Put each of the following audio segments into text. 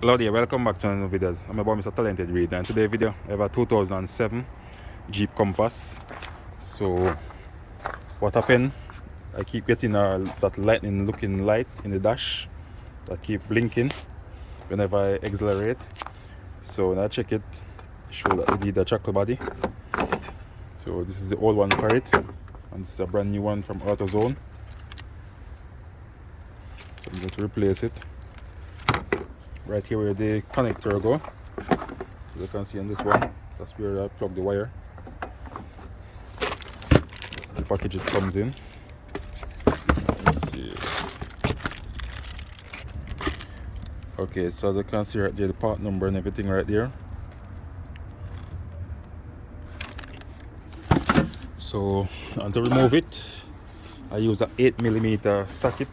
Hello there, welcome back to another videos. I'm about Mr. Talented Reid, and today's video I have a 2007 Jeep Compass. So what happened, I keep getting that lightning looking light in the dash that keep blinking whenever I accelerate. So when I check it, show that we need a chuckle body. So this is the old one for it, and this is a brand new one from AutoZone. So I'm going to replace it right here where the connector go. As you can see on this one, that's where I plug the wire. This is the package it comes in. Let's see. Okay, so as you can see right there, the part number and everything right there. So, and to remove it, I use an 8mm socket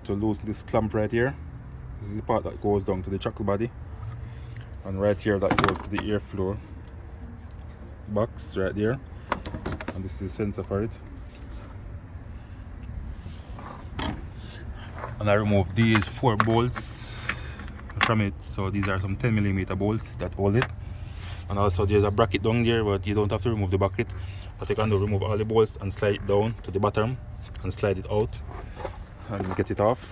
to loosen this clamp right here. This is the part that goes down to the chuckle body, and right here that goes to the airflow box right there, and this is the sensor for it. And I remove these 4 bolts from it. So these are some 10mm bolts that hold it, and also there's a bracket down there, but you don't have to remove the bracket. What you can do, remove all the bolts and slide it down to the bottom and slide it out and get it off.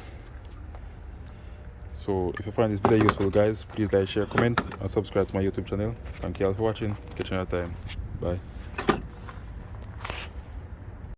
So if you find this video useful, guys, please like, share, comment and subscribe to my YouTube channel. Thank you all for watching. Catch you another time. Bye.